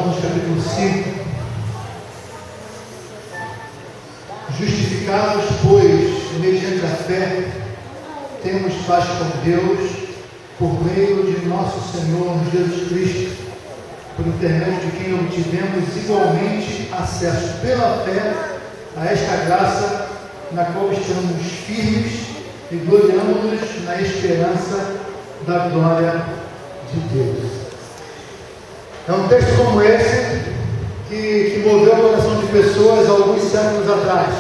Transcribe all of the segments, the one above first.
Romanos capítulo 5. Justificados, pois, mediante a fé, temos paz com Deus, por meio de nosso Senhor Jesus Cristo, por intermédio de quem obtivemos igualmente acesso pela fé a esta graça, na qual estamos firmes e gloriamos-nos na esperança da glória de Deus. É um texto como esse que moveu o coração de pessoas há alguns anos atrás,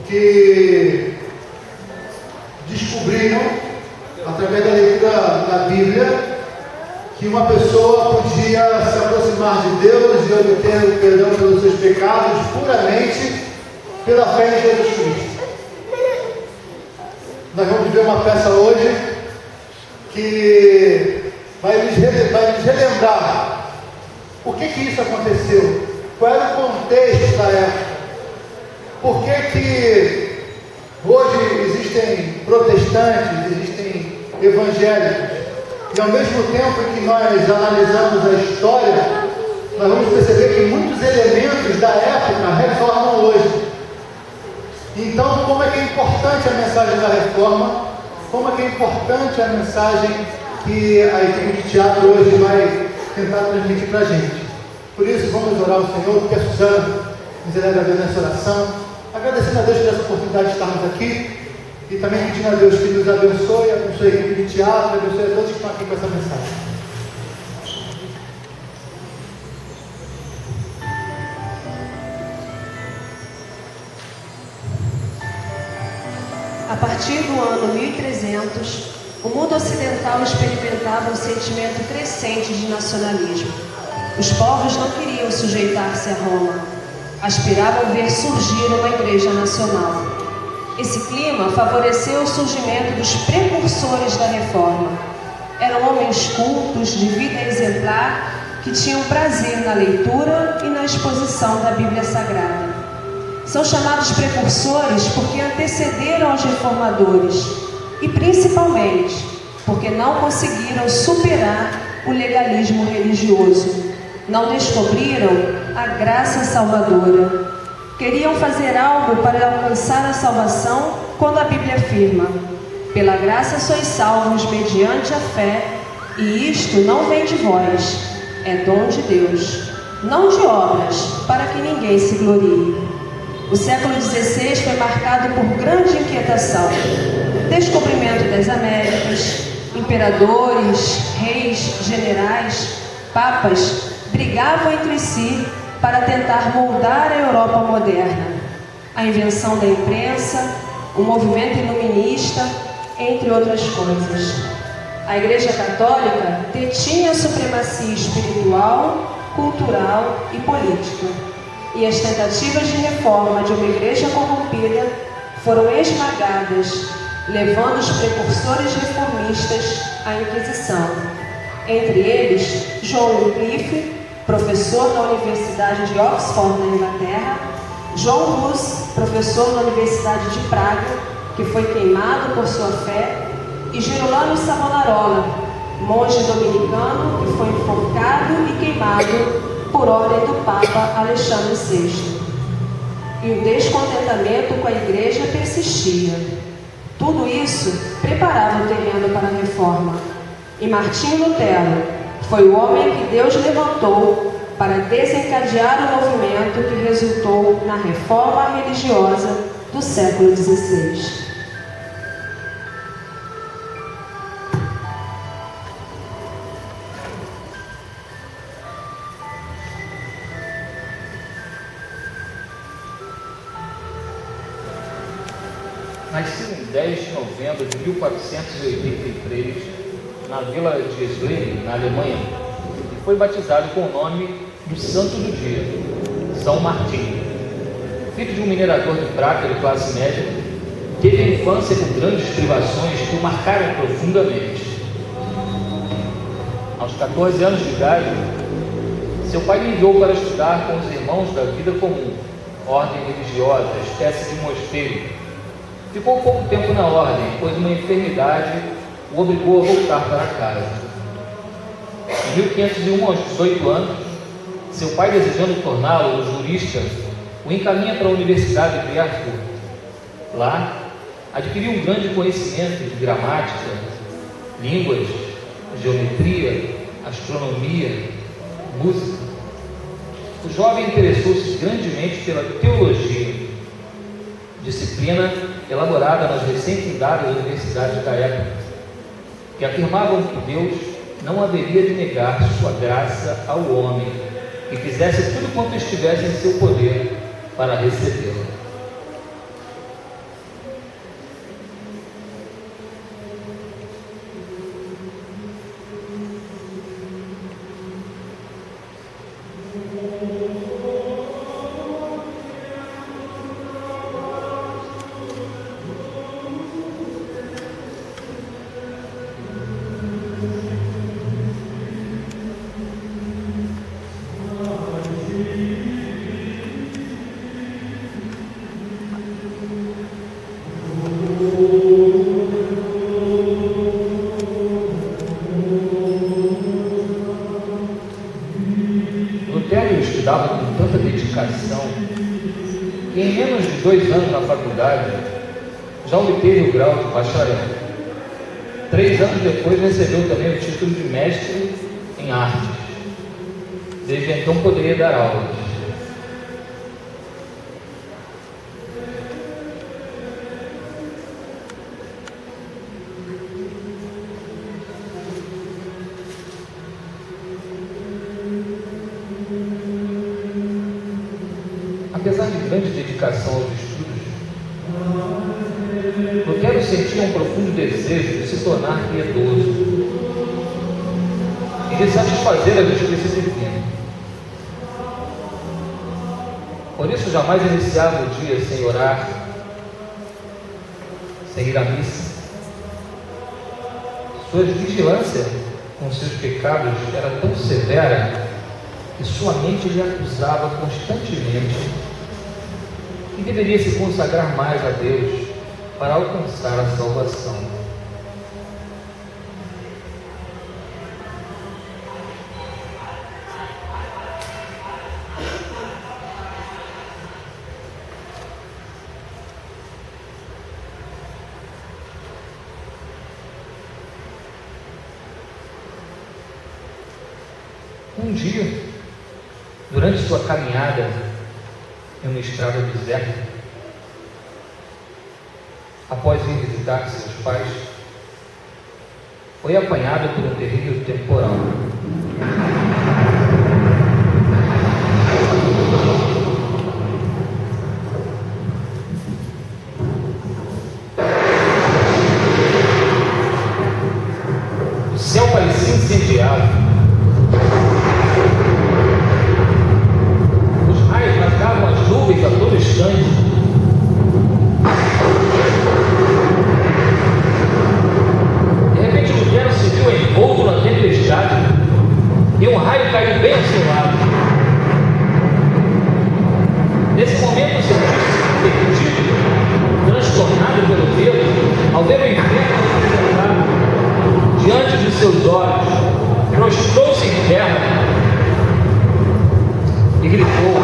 que descobriram, através da leitura da Bíblia, que uma pessoa podia se aproximar de Deus e obter o perdão pelos seus pecados puramente pela fé em Jesus Cristo. Nós vamos ver uma peça hoje que vai nos relembrar por que isso aconteceu, qual era o contexto da época, por que hoje existem protestantes, existem evangélicos, e ao mesmo tempo que nós analisamos a história, nós vamos perceber que muitos elementos da época reformam hoje. Então, como é que é importante a mensagem da reforma, como é que é importante a mensagem que a equipe de teatro hoje vai tentar transmitir para a gente. Por isso, vamos orar ao Senhor, porque a Suzana nos eleva a Deus nessa oração, agradecendo a Deus por essa oportunidade de estarmos aqui, e também pedindo a Deus que nos abençoe a equipe de teatro, abençoe a todos que estão aqui com essa mensagem. A partir do ano 1300, o mundo ocidental experimentava um sentimento crescente de nacionalismo. Os povos não queriam sujeitar-se a Roma, aspiravam ver surgir uma igreja nacional. Esse clima favoreceu o surgimento dos precursores da reforma. Eram homens cultos, de vida exemplar, que tinham prazer na leitura e na exposição da Bíblia Sagrada. São chamados precursores porque antecederam aos reformadores e, principalmente, porque não conseguiram superar o legalismo religioso. Não descobriram a graça salvadora. Queriam fazer algo para alcançar a salvação quando a Bíblia afirma: pela graça sois salvos mediante a fé, e isto não vem de vós, é dom de Deus, não de obras, para que ninguém se glorie. O século XVI foi marcado por grande inquietação, descobrimento das Américas, imperadores, reis, generais, papas brigavam entre si para tentar moldar a Europa moderna. A invenção da imprensa, o movimento iluminista, entre outras coisas. A Igreja Católica detinha a supremacia espiritual, cultural e política. E as tentativas de reforma de uma igreja corrompida foram esmagadas, levando os precursores reformistas à Inquisição. Entre eles, John Wycliffe, professor na Universidade de Oxford, na Inglaterra, John Hus, professor na Universidade de Praga, que foi queimado por sua fé, e Girolamo Savonarola, monge dominicano, que foi enforcado e queimado por ordem do Papa Alexandre VI. E o descontentamento com a igreja persistia. Tudo isso preparava o terreno para a reforma. E Martinho Lutero foi o homem que Deus levantou para desencadear o movimento que resultou na reforma religiosa do século XVI. Nascido em 10 de novembro de 1483, na vila de Esslingen, na Alemanha, e foi batizado com o nome do santo do dia, São Martinho. Filho de um minerador de prata de classe média, teve a infância com grandes privações que o marcaram profundamente. Aos 14 anos de idade, seu pai o enviou para estudar com os irmãos da vida comum, ordem religiosa, espécie de mosteiro. Ficou pouco tempo na ordem, pois uma enfermidade o obrigou a voltar para casa. Em 1501, aos 18 anos, Seu pai, desejando torná-lo jurista, o encaminha para a Universidade de Erfurt. Lá, adquiriu um grande conhecimento de gramática, línguas, geometria, astronomia, música. O jovem interessou-se grandemente pela teologia, disciplina elaborada nas recém-fundadas universidades da época, que afirmavam que Deus não haveria de negar sua graça ao homem, que fizesse tudo quanto estivesse em seu poder para recebê-la. Estudava com tanta dedicação que em menos de 2 anos na faculdade já obteve o grau de bacharel. 3 anos depois recebeu também o título de mestre em artes. Desde então poderia dar aulas. Apesar de grande dedicação aos estudos, Lutero sentia um profundo desejo de se tornar piedoso e de satisfazer a justiça divina. Por isso jamais iniciava o dia sem orar, sem ir à missa. Sua vigilância com seus pecados era tão severa que sua mente lhe acusava constantemente que deveria se consagrar mais a Deus para alcançar a salvação. Um dia, durante sua caminhada em uma estrada deserta, após ir visitar seus pais, foi apanhado por um terrível temporal. O céu parecia incendiado. Rasgavam as nuvens a todo instante. De repente Lutero se viu envolto na tempestade e um raio caiu bem ao seu lado. Nesse momento sentiu-se perdido, transtornado pelo medo, ao ver o inferno apresentado diante de seus olhos. Prostrou-se em terra e gritou: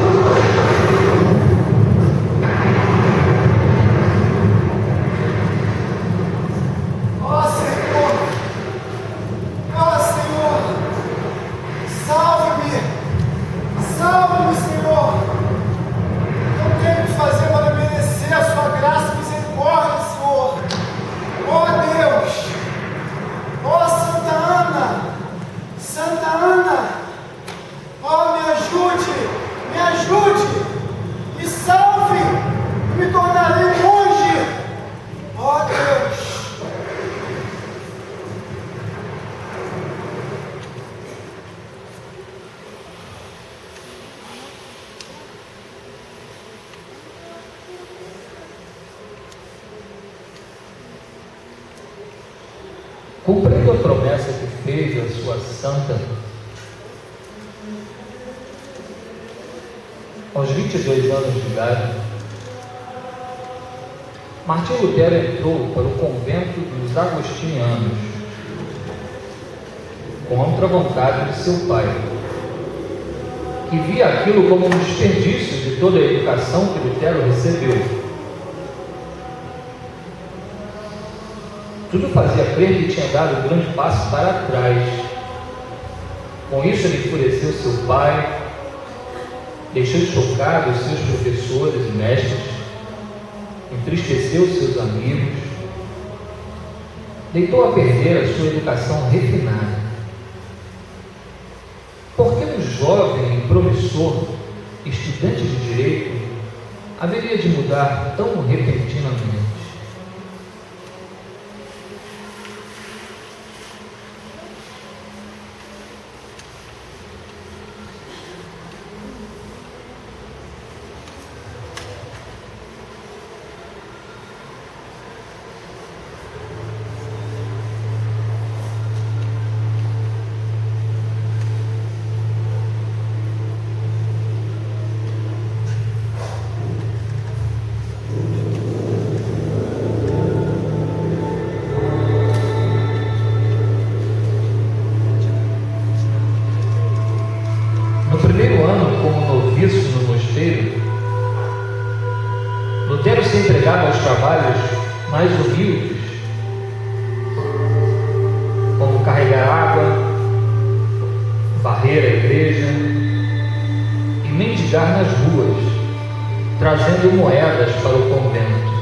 cumprindo a promessa que fez à sua santa, aos 22 anos de idade, Martim Lutero entrou para o convento dos agostinianos, contra a vontade de seu pai, e via aquilo como um desperdício de toda a educação que Lutero recebeu. Tudo fazia crer que tinha dado um grande passo para trás. Com isso, ele enfureceu seu pai, deixou chocados seus professores e mestres, entristeceu seus amigos, deitou a perder a sua educação refinada. Por que um jovem e promissor estudante de direito haveria de mudar tão repentinamente? Lutero se entregava aos trabalhos mais humildes, como carregar água, varrer a igreja e mendigar nas ruas, trazendo moedas para o convento.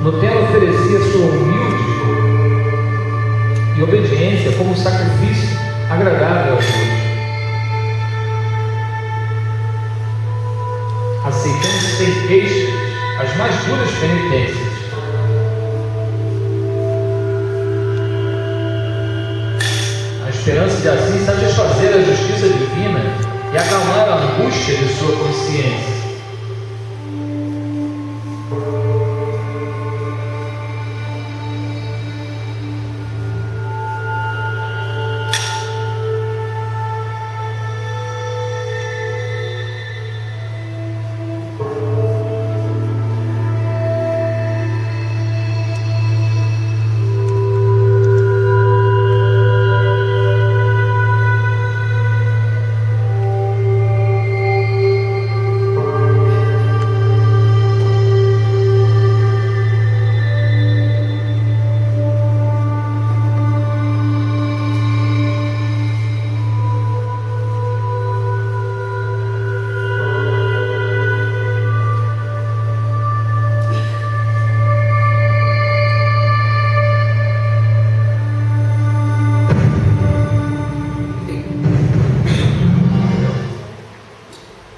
Lutero oferecia sua humilde e obediência como um sacrifício agradável a Deus, aceitando sem queixas as mais duras penitências. A esperança de assim satisfazer a justiça divina e acalmar a angústia de sua consciência.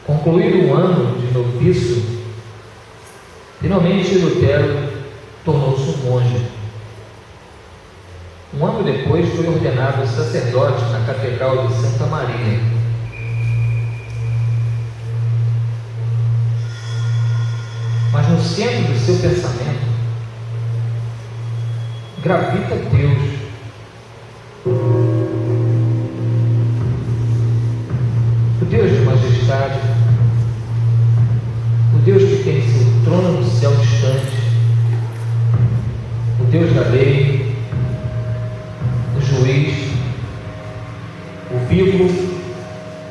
Concluído um ano de noviço, finalmente Lutero tornou-se um monge. Um ano depois foi ordenado sacerdote na Catedral de Santa Maria. Mas no centro do seu pensamento gravita Deus. O Deus de majestade, o Deus que tem seu trono no céu distante, o Deus da lei, o juiz, o vivo,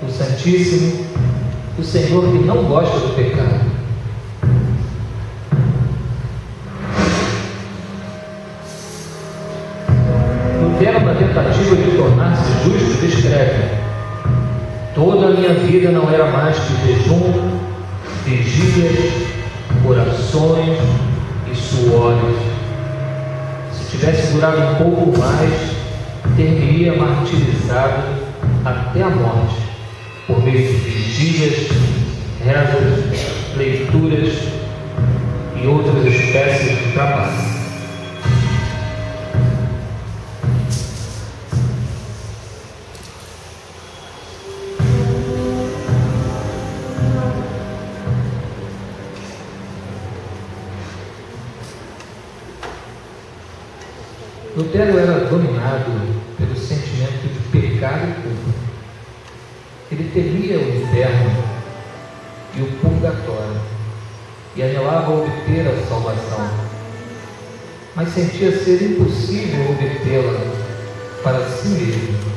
o santíssimo, o Senhor que não gosta do pecado. Lutero, na tentativa de tornar-se justo, escreve: toda a minha vida não era mais que jejum, vigílias, orações e suores. Se tivesse durado um pouco mais, ter-me-ia martirizado até a morte, por meio de vigílias, rezas, leituras e outras espécies de trabalho. Lutero era dominado pelo sentimento de pecado e culpa. Ele temia o inferno e o purgatório e anelava obter a salvação, mas sentia ser impossível obtê-la para si mesmo.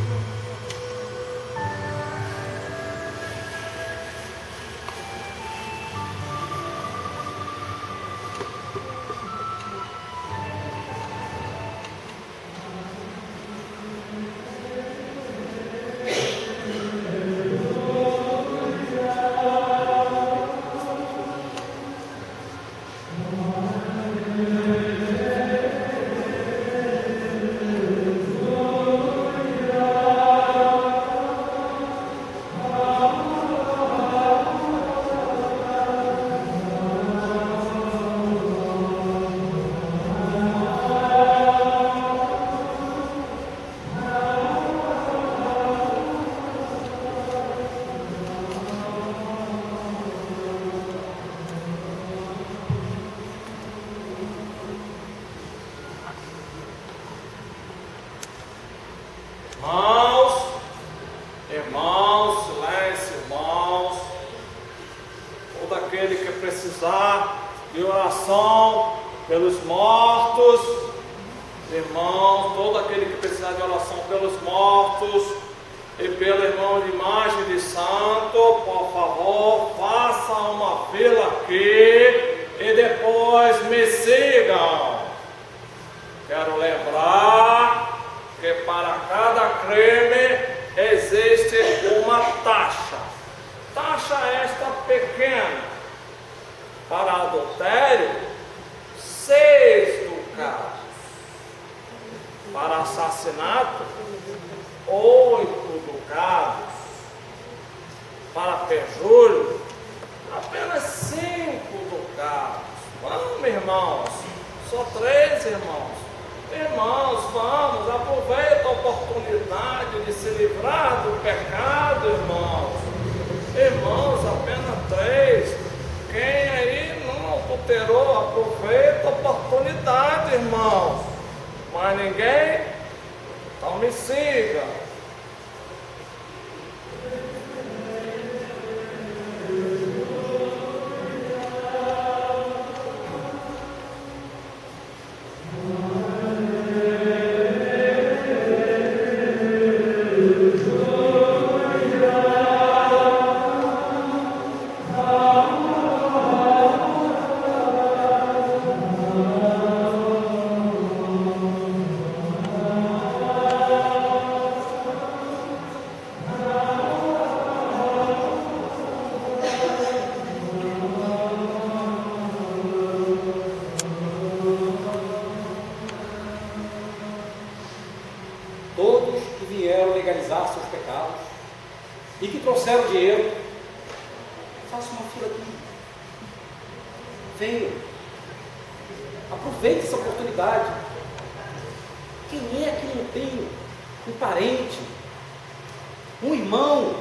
Irmãos, silêncio, irmãos. Todo aquele que precisar de oração pelos mortos, irmãos, todo aquele que precisar de oração pelos mortos e pelo irmão de imagem de santo, por favor, faça uma fila aqui e depois me sigam. Quero lembrar que para cada crime existe uma taxa. Taxa esta pequena. Para adultério, 6 ducados. Para assassinato, 8 ducados. Para perjúrio, apenas 5 ducados. Vamos, irmãos. Só 3, irmãos. Irmãos, vamos, aproveita a oportunidade de se livrar do pecado, irmãos. Irmãos, apenas 3. Quem aí não adulterou, aproveita a oportunidade, irmãos. Mas ninguém? Então me siga. Todos que vieram legalizar seus pecados e que trouxeram dinheiro, faça uma fila aqui. Venham. Aproveite essa oportunidade. Quem é que não tem um parente, um irmão,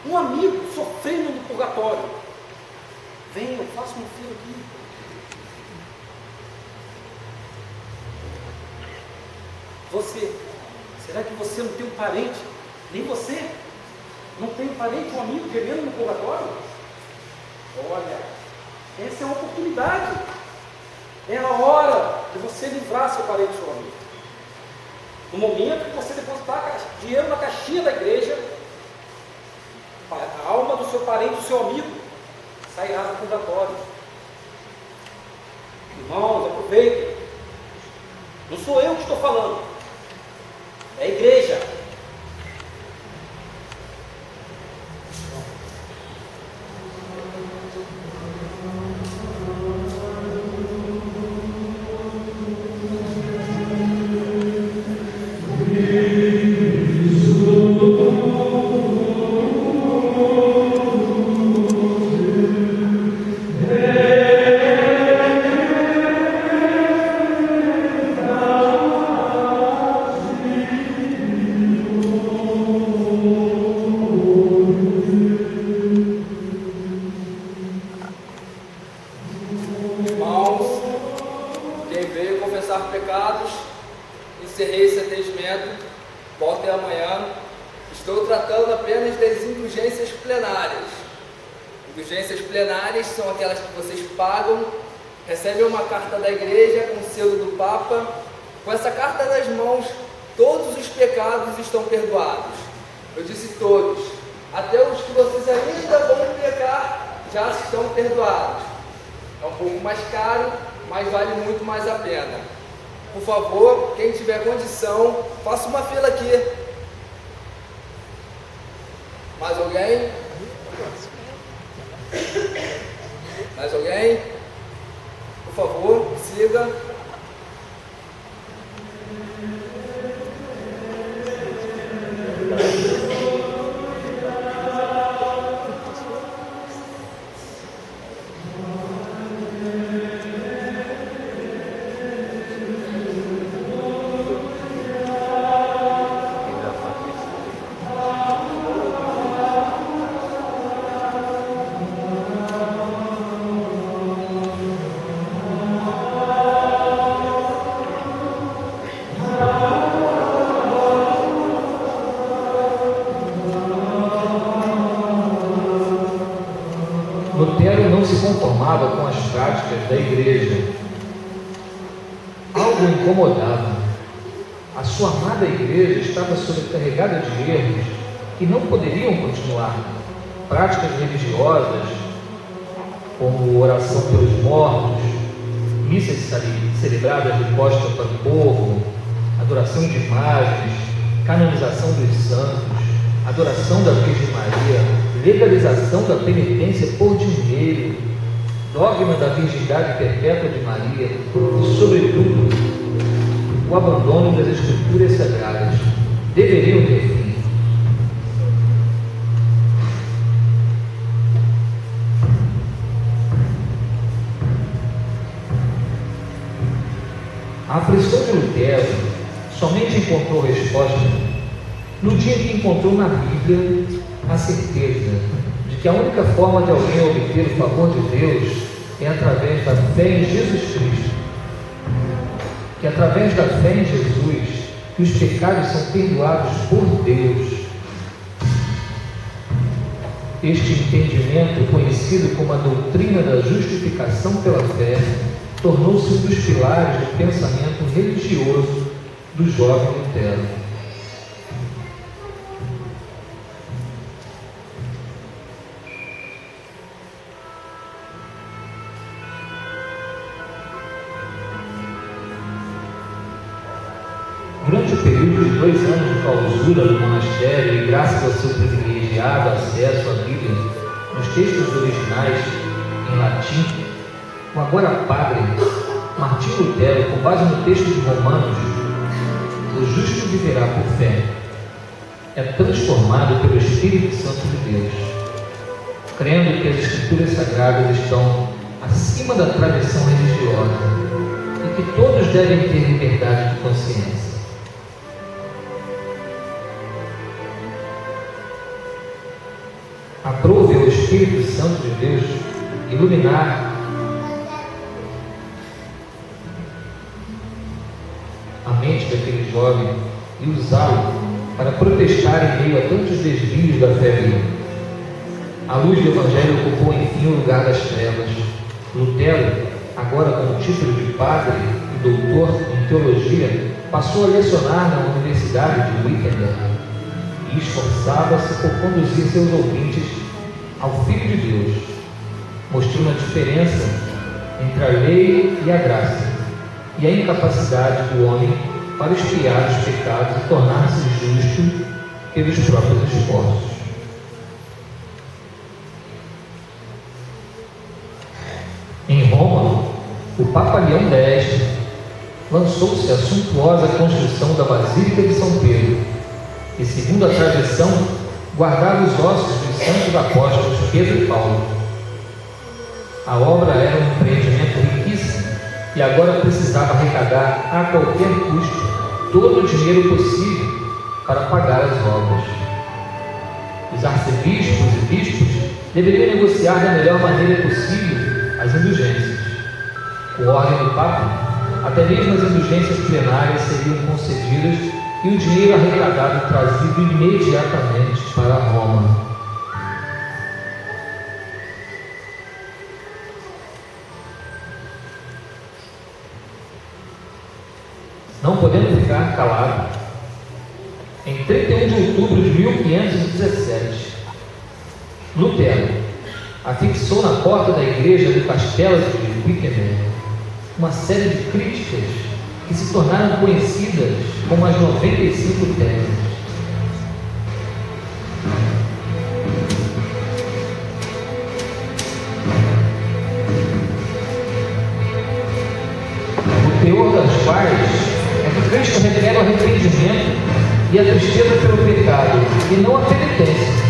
um amigo sofrendo no purgatório? Venham, faça uma fila aqui. Você, será que você não tem um parente? Nem você não tem um parente, um amigo gemendo no purgatório? Olha, essa é uma oportunidade. É a hora de você livrar seu parente, seu amigo. No momento que você depositar dinheiro na caixinha da igreja, a alma do seu parente, do seu amigo, sairá do purgatório. Irmãos, aproveitem. Não sou eu que estou falando. É a igreja. encerrei esse atendimento, voltem amanhã. Estou tratando apenas das indulgências plenárias. Indulgências plenárias são aquelas que vocês pagam, recebem uma carta da igreja com o selo do Papa. Com essa carta nas mãos, todos os pecados estão perdoados. Eu disse todos, até os que vocês ainda vão pecar já estão perdoados. É um pouco mais caro, mas vale muito mais a pena. Por favor, quem tiver condição, faça uma fila aqui. Mais alguém? Mais alguém? Por favor, siga. Lutero não se conformava com as práticas da igreja. Algo o incomodava. A sua amada igreja estava sobrecarregada de erros que não poderiam continuar. Práticas religiosas, como oração pelos mortos, missas celebradas de costa para o povo, adoração de imagens, canonização dos santos, adoração da Virgem Maria, legalização da penitência por dinheiro, dogma da virgindade perpétua de Maria e, sobretudo, o abandono das Escrituras Sagradas deveriam ter fim. A aflição de Lutero somente encontrou resposta no dia que encontrou na Bíblia a certeza de que a única forma de alguém obter o favor de Deus é através da fé em Jesus Cristo. Que através da fé em Jesus, que os pecados são perdoados por Deus. Este entendimento, conhecido como a doutrina da justificação pela fé, tornou-se um dos pilares do pensamento religioso do jovem Lutero. Durante o período de 2 anos de clausura no monastério e graças ao seu privilegiado acesso à Bíblia nos textos originais em latim, o agora padre Martinho Lutero, com base no texto de Romanos, o justo viverá por fé, é transformado pelo Espírito Santo de Deus, crendo que as Escrituras Sagradas estão acima da tradição religiosa e que todos devem ter liberdade de consciência. Aprove ao Espírito Santo de Deus iluminar a mente daquele jovem e usá-lo para protestar em meio a tantos desvios da fé bíblica. A luz do Evangelho ocupou enfim o lugar das trevas. Lutero, agora com o título de padre e doutor em teologia, passou a lecionar na Universidade de Wittenberg e esforçava-se por conduzir seus ouvintes ao Filho de Deus, mostrando a diferença entre a lei e a graça e a incapacidade do homem para expiar os pecados e tornar-se justo pelos próprios esforços. Em Roma, o Papa Leão X lançou-se a suntuosa construção da Basílica de São Pedro, e, segundo a tradição, guardava os ossos dos santos apóstolos Pedro e Paulo. A obra era um empreendimento riquíssimo e agora precisava arrecadar a qualquer custo todo o dinheiro possível para pagar as obras. Os arcebispos e bispos deveriam negociar da melhor maneira possível as indulgências. Com ordem do Papa, até mesmo as indulgências plenárias seriam concedidas e o dinheiro arrecadado trazido imediatamente para Roma. Não podendo ficar calado, em 31 de outubro de 1517, Lutero afixou na porta da igreja do castelo de Wittenberg uma série de críticas que se tornaram conhecidas como as 95 teses. O teor das quais é que Cristo requer o arrependimento e a tristeza pelo pecado, e não a penitência.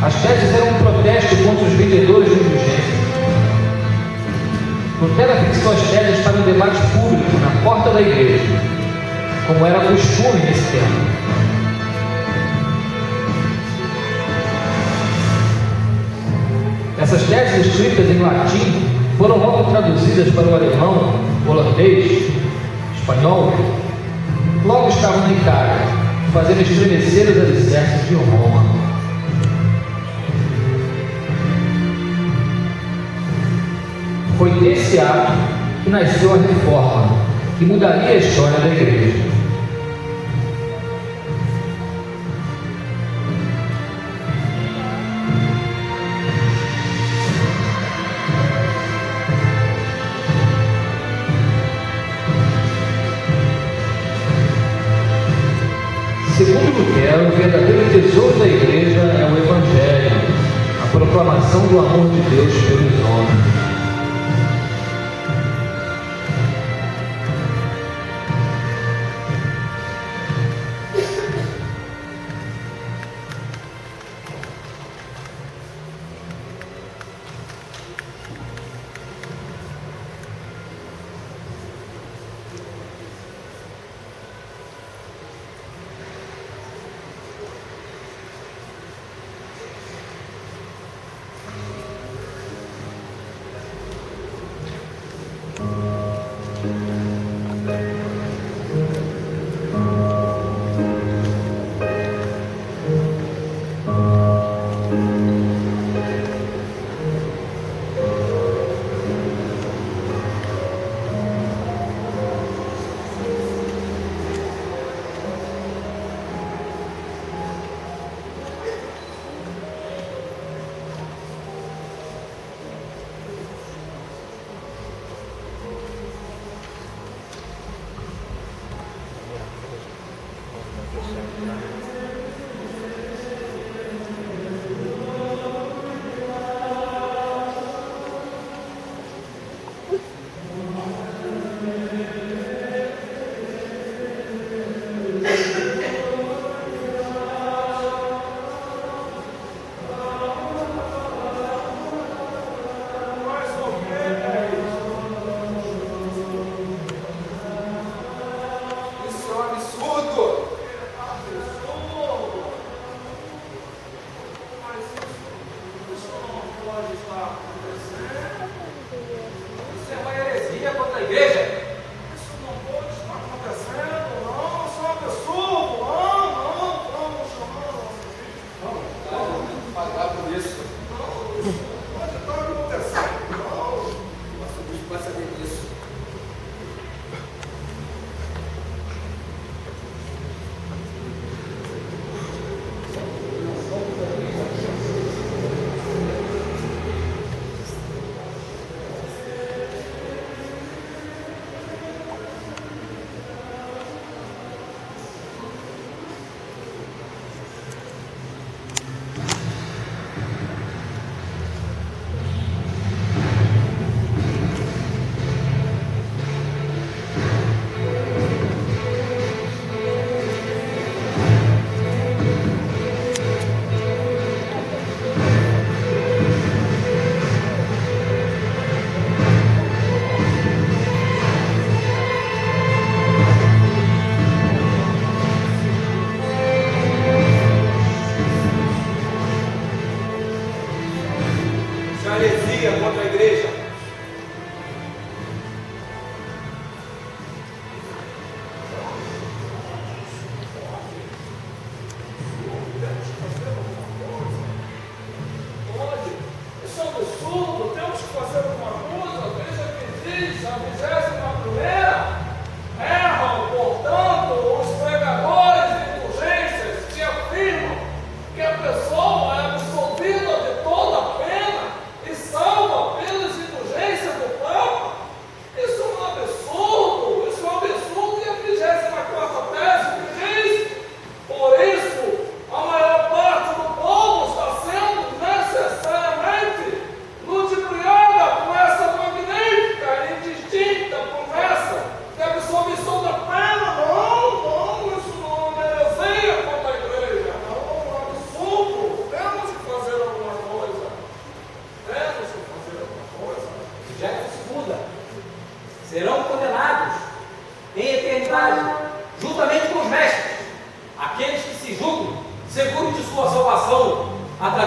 As teses eram um protesto contra os vendedores de indulgência. Lutero fixou as teses para um debate público na porta da igreja, como era costume nesse tempo. Essas teses escritas em latim foram logo traduzidas para o alemão, holandês, espanhol. Logo estavam na Itália, fazendo estremecer os alicerces de Roma. Foi desse ato que nasceu a reforma, que mudaria a história da igreja. Segundo Lutero, o verdadeiro tesouro da igreja é o Evangelho, a proclamação do amor de Deus pelos homens.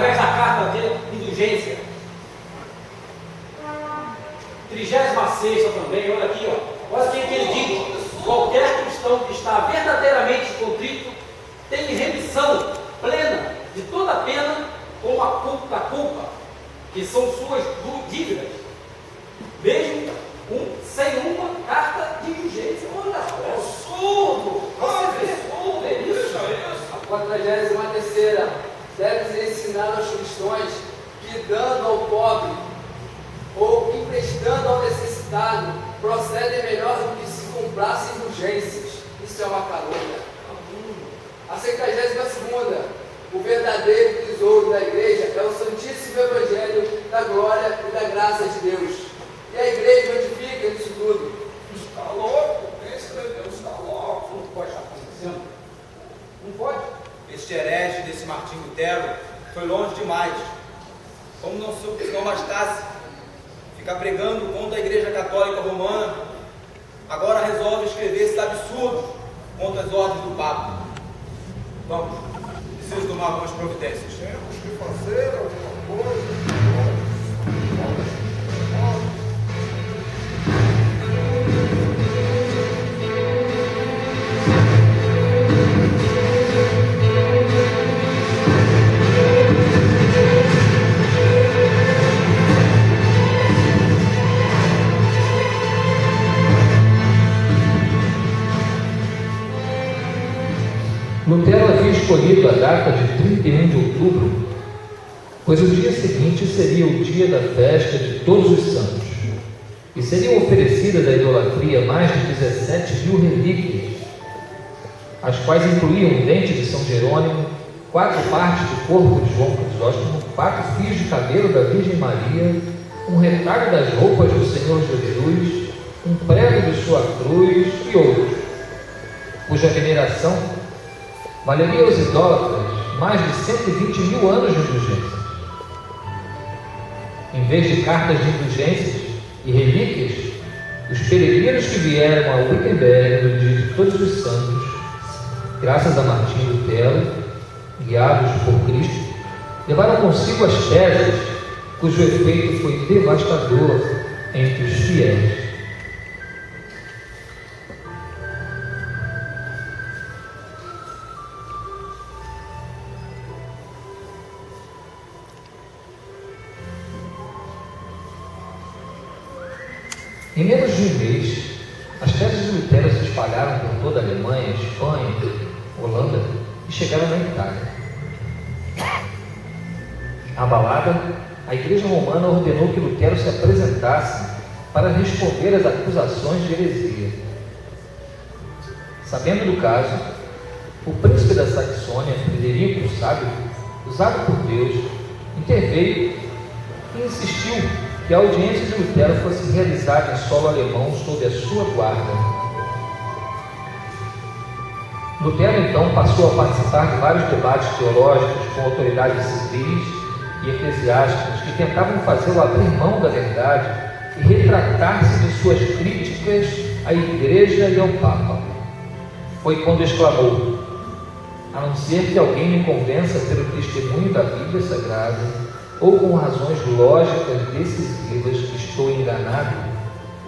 através da carta de indulgência. 36ª também, olha aqui, ó. Olha aqui que ele diz: qualquer cristão que está verdadeiramente contrito tem remissão plena de toda a pena ou a culpa, que são suas dívidas, mesmo sem uma carta de indulgência. Olha, é absurdo! Você vê isso? A 43ª, deve ensinar aos cristãos que, dando ao pobre ou emprestando ao necessitado, procedem melhor do que se comprassem indulgências. Isso é uma calúnia. A 52ª, o verdadeiro tesouro da igreja é o Santíssimo Evangelho da glória e da graça de Deus. E a igreja onde fica isso tudo? Está louco, pensa, Deus está louco. Não pode estar acontecendo. Não pode. Este herege desse Martinho Lutero foi longe demais. Como não bastasse ficar pregando contra a Igreja Católica Romana, agora resolve escrever esses absurdos contra as ordens do Papa. Vamos, preciso tomar algumas providências. Temos que fazer alguma coisa. Lutero havia escolhido a data de 31 de outubro, pois o dia seguinte seria o dia da festa de Todos os Santos, e seriam oferecidas à idolatria mais de 17.000 relíquias, as quais incluíam um dente de São Jerônimo, 4 partes do corpo de João Crisóstomo, 4 fios de cabelo da Virgem Maria, um retalho das roupas do Senhor Jesus, um prego de sua cruz e outros, cuja veneração valeria aos idólatras mais de 120.000 anos de indulgências. Em vez de cartas de indulgências e relíquias, os peregrinos que vieram a Wittenberg no dia de Todos os Santos, graças a Martinho Lutero, guiados por Cristo, levaram consigo as pedras, cujo efeito foi devastador entre os fiéis. Em menos de um mês, as teses de Lutero se espalharam por toda a Alemanha, Espanha, Holanda e chegaram na Itália. Abalada, a Igreja Romana ordenou que Lutero se apresentasse para responder às acusações de heresia. Sabendo do caso, o príncipe da Saxônia, Frederico o Sábio, usado por Deus, interveio e insistiu que a audiência de Lutero fosse realizada em solo alemão sob a sua guarda. Lutero então passou a participar de vários debates teológicos com autoridades civis e eclesiásticas que tentavam fazê-lo abrir mão da verdade e retratar-se de suas críticas à Igreja e ao Papa. Foi quando exclamou: a não ser que alguém me convença pelo testemunho da Bíblia Sagrada ou com razões lógicas decisivas que estou enganado,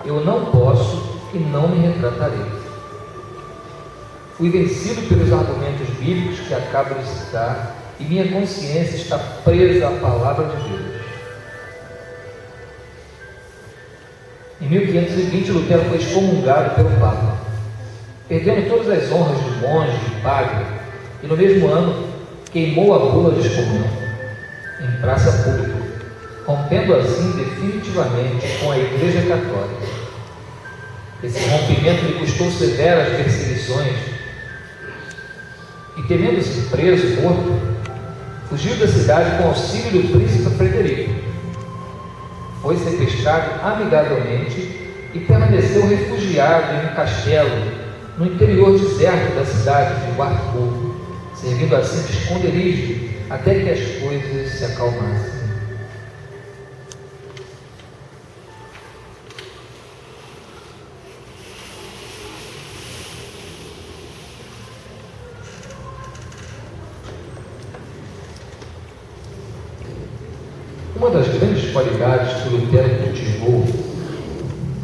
eu não posso e não me retratarei. Fui vencido pelos argumentos bíblicos que acabo de citar e minha consciência está presa à palavra de Deus. Em 1520, Lutero foi excomungado pelo Papa, perdendo todas as honras de monge e padre, e no mesmo ano queimou a bula de excomunhão em praça pública, rompendo assim definitivamente com a Igreja Católica. Esse rompimento lhe custou severas perseguições e, temendo-se preso e morto, fugiu da cidade com auxílio do príncipe Frederico. Foi sequestrado amigavelmente e permaneceu refugiado em um castelo no interior deserto da cidade de Wartburg, servindo assim de esconderijo até que as coisas se acalmassem. Uma das grandes qualidades que Lutero cultivou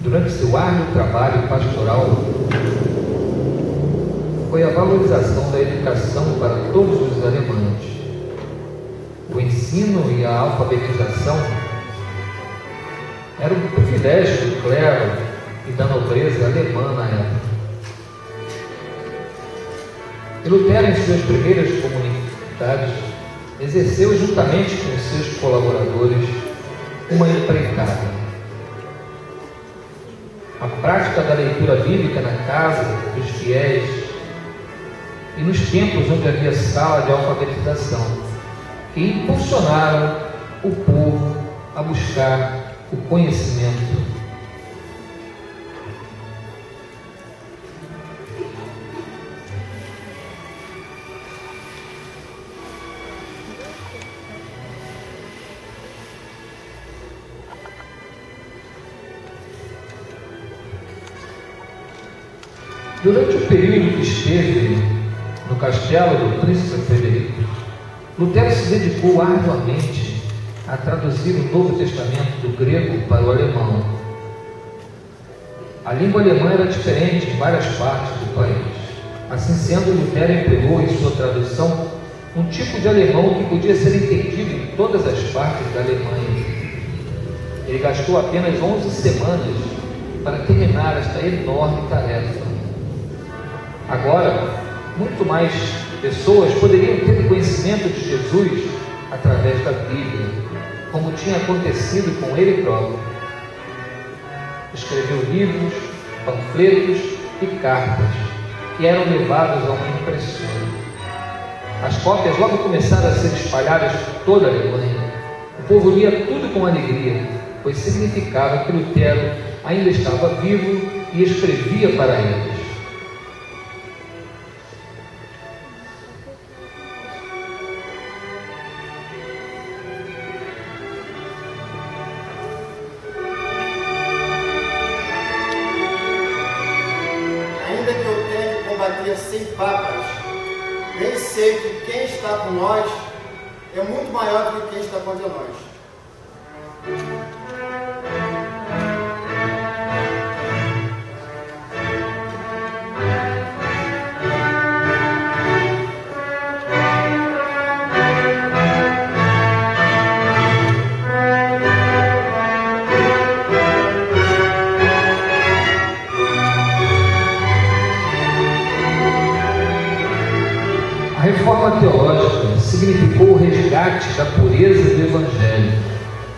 durante seu árduo trabalho pastoral foi a valorização da educação para todos os alemães. O ensino e a alfabetização eram um privilégio do clero e da nobreza alemã na época. E Lutero, em suas primeiras comunidades, exerceu juntamente com seus colaboradores uma empreitada. A prática da leitura bíblica na casa dos fiéis e nos templos onde havia sala de alfabetização, que impulsionaram o povo a buscar o conhecimento. Durante o período que esteve no castelo do príncipe Frederico, Lutero se dedicou arduamente a traduzir o Novo Testamento do grego para o alemão. A língua alemã era diferente em várias partes do país. Assim sendo, Lutero empregou em sua tradução um tipo de alemão que podia ser entendido em todas as partes da Alemanha. Ele gastou apenas 11 semanas para terminar esta enorme tarefa. Agora, muito mais pessoas poderiam ter o conhecimento de Jesus através da Bíblia, como tinha acontecido com ele próprio. Escreveu livros, panfletos e cartas, que eram levados a uma impressora. As cópias logo começaram a ser espalhadas por toda a Alemanha. O povo lia tudo com alegria, pois significava que Lutero ainda estava vivo e escrevia para eles. Sem papas, bem sei que quem está com nós é muito maior do que quem está contra nós. A reforma teológica significou o resgate da pureza do Evangelho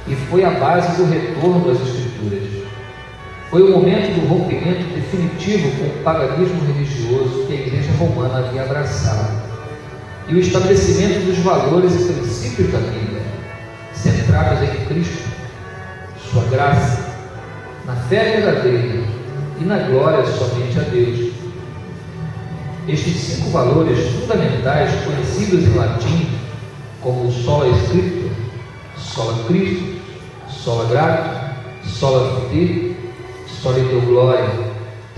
e foi a base do retorno às Escrituras. Foi o momento do rompimento definitivo com o paganismo religioso que a Igreja Romana havia abraçado e o estabelecimento dos valores e princípios da Bíblia, centrados em Cristo, sua graça, na fé verdadeira e na glória somente a Deus. Estes 5 valores fundamentais, conhecidos em latim como sola scriptura, sola Christus, sola gratia, sola fide, sola Deo gloria,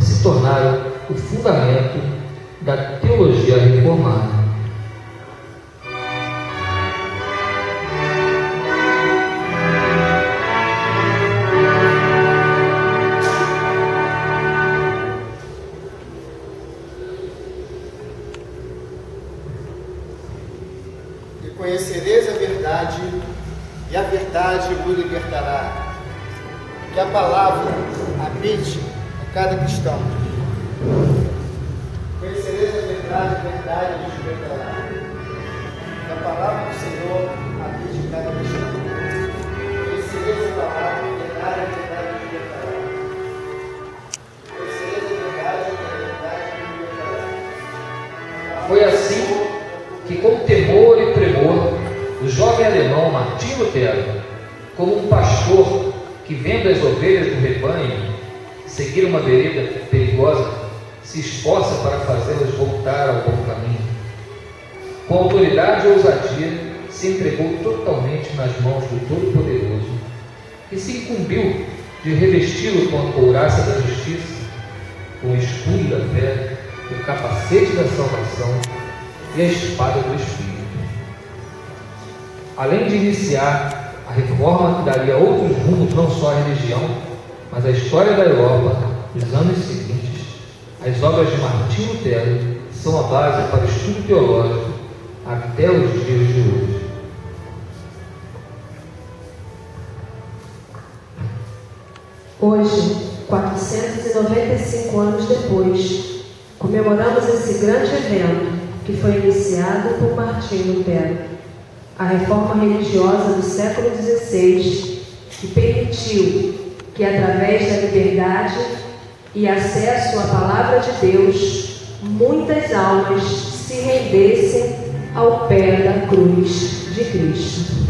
se tornaram o fundamento da teologia reformada. Conhecereis a verdade, e a verdade vos libertará. Que a palavra habite em cada cristão. Conhecereis a verdade vos libertará. Que a palavra do Senhor habite em cada cristão. Conhecereis a palavra, a verdade vos libertará. Conhecereis a verdade vos libertará. Foi assim que, com temor e tremor, o jovem alemão Martinho Lutero, como um pastor que, vendo as ovelhas do rebanho seguir uma vereda perigosa, se esforça para fazê-las voltar ao bom caminho. Com autoridade e ousadia, se entregou totalmente nas mãos do Todo-Poderoso e se incumbiu de revesti-lo com a couraça da justiça, com o escudo da fé, o capacete da salvação e a espada do Espírito. Além de iniciar a reforma que daria outros rumos não só à religião, mas à história da Europa nos anos seguintes, as obras de Martim Lutero são a base para o estudo teológico até os dias de hoje. Hoje, 495 anos depois, comemoramos esse grande evento que foi iniciado por Martim Lutero, a reforma religiosa do século XVI, que permitiu que, através da liberdade e acesso à palavra de Deus, muitas almas se rendessem ao pé da cruz de Cristo.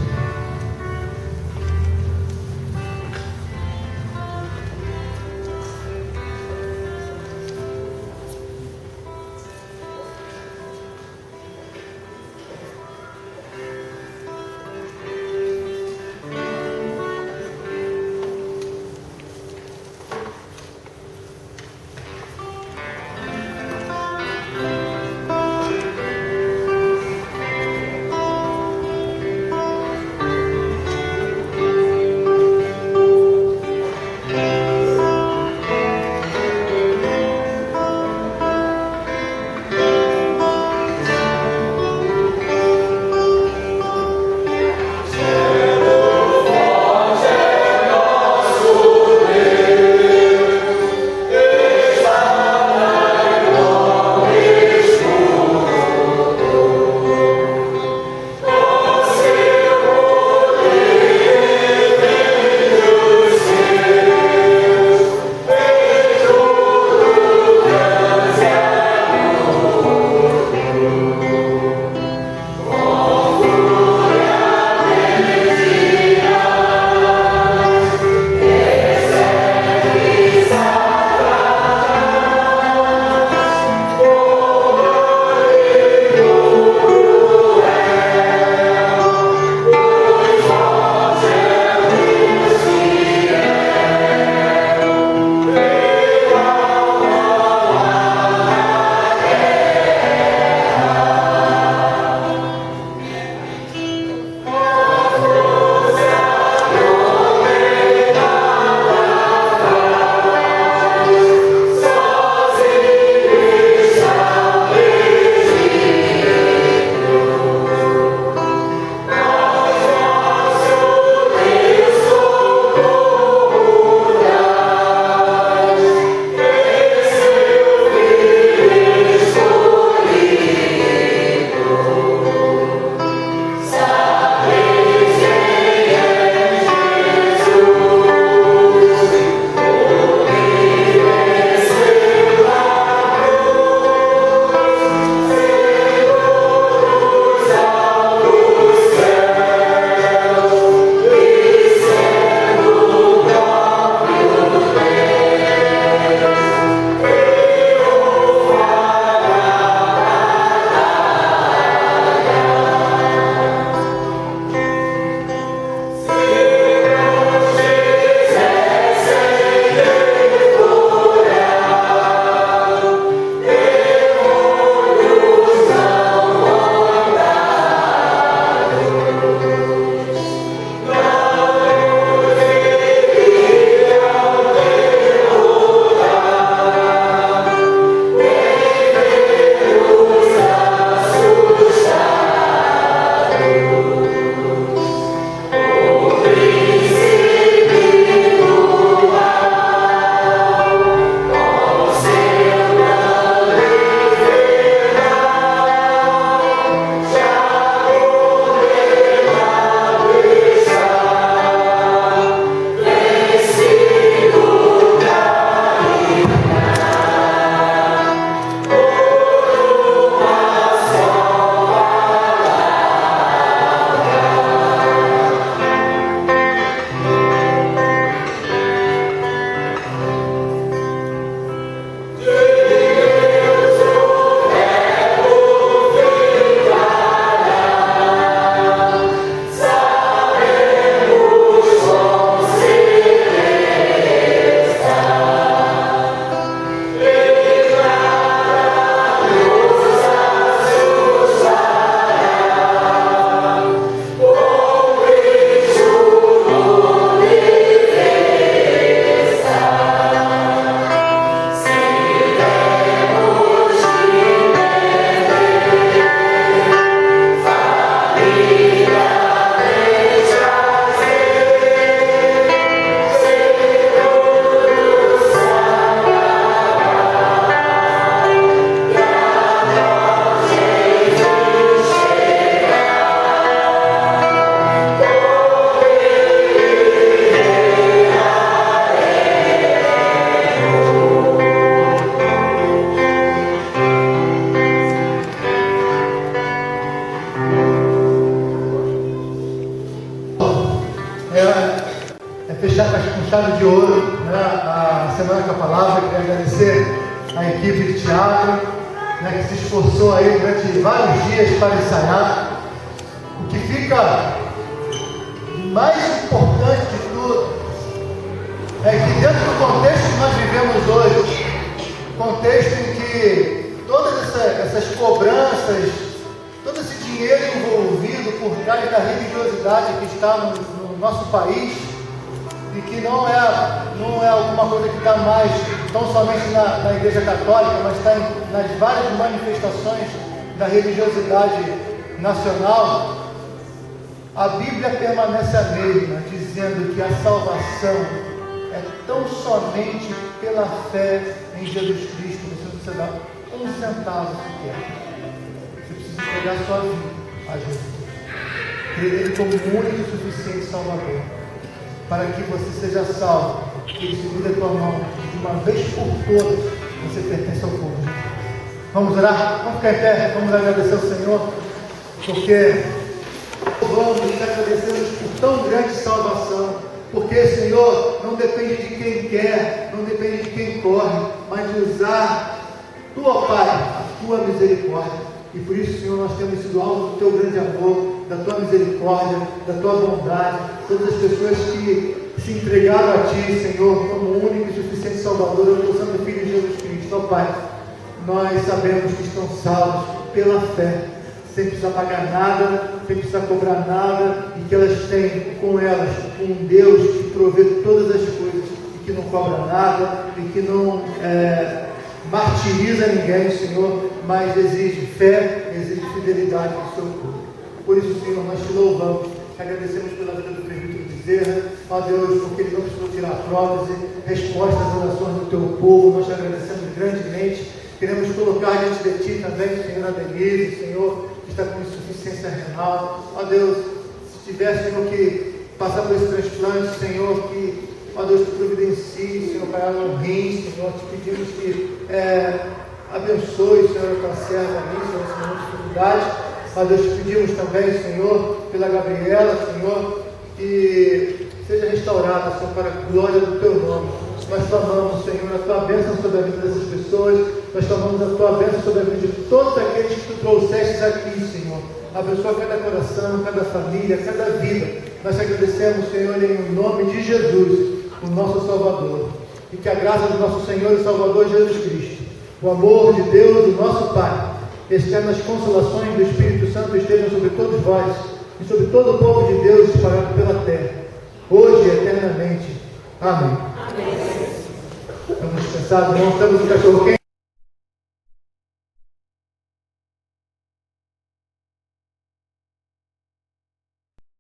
Semana com a Palavra. Queria agradecer a equipe de teatro, né, que se esforçou aí durante vários dias para ensaiar. O que fica mais importante de tudo é que dentro do contexto que nós vivemos hoje, contexto em que todas essas cobranças, todo esse dinheiro envolvido por trás da religiosidade que está no nosso país, e que não é alguma coisa que está mais tão somente na Igreja Católica, mas está nas várias manifestações da religiosidade nacional, a Bíblia permanece a mesma, dizendo que a salvação é tão somente pela fé em Jesus Cristo. Você não precisa dar um centavo sequer. Você precisa entregar sua vida a Jesus. Crer Ele como o único e suficiente Salvador, para que você seja salvo, que Ele segure a tua mão, de uma vez por todas você pertence ao povo. Vamos orar? Vamos ficar em pé, vamos agradecer ao Senhor, porque vamos te agradecemos por tão grande salvação, porque, Senhor, não depende de quem quer, não depende de quem corre, mas de usar tua, Pai, a tua misericórdia. E por isso, Senhor, nós temos sido alvo do teu grande amor, da tua misericórdia, da tua bondade. Todas as pessoas que se entregaram a ti, Senhor, como o único e suficiente Salvador, o teu Santo Filho Jesus Cristo. Ó Pai, nós sabemos que estão salvos pela fé, sem precisar pagar nada, sem precisar cobrar nada, e que elas têm com elas um Deus que provê todas as coisas, e que não cobra nada, e que não martiriza ninguém, Senhor, mas exige fé, exige fidelidade do seu povo. Por isso, Senhor, nós te louvamos, te agradecemos pela vida do presbítero Bezerra, ó Deus, porque ele não precisou tirar prótese, resposta às orações do teu povo, nós te agradecemos grandemente. Queremos colocar diante de ti também, Senhor, a Denise, Senhor, que está com insuficiência renal. Ó Deus, se tiver, Senhor, que passar por esse transplante, Senhor, que, ó Deus, que providencie, Senhor, para ela um rim, Senhor, te pedimos que abençoe, Senhor, a tua serva ali, Senhor, esse momento de dificuldade. Ó Deus, te pedimos também, Senhor, pela Gabriela, Senhor, que seja restaurada, Senhor, para a glória do teu nome. Nós clamamos, Senhor, a tua bênção sobre a vida dessas pessoas. Nós clamamos a tua bênção sobre a vida de todos aqueles que tu trouxestes aqui, Senhor. Abençoa cada coração, cada família, cada vida. Nós te agradecemos, Senhor, em nome de Jesus, o nosso Salvador. E que a graça do nosso Senhor e Salvador Jesus Cristo, o amor de Deus, o nosso Pai, e as eternas consolações do Espírito Santo estejam sobre todos vós e sobre todo o povo de Deus espalhado pela terra, hoje e eternamente. Amém. Vamos descansar, irmãos. Estamos no cachorro quente.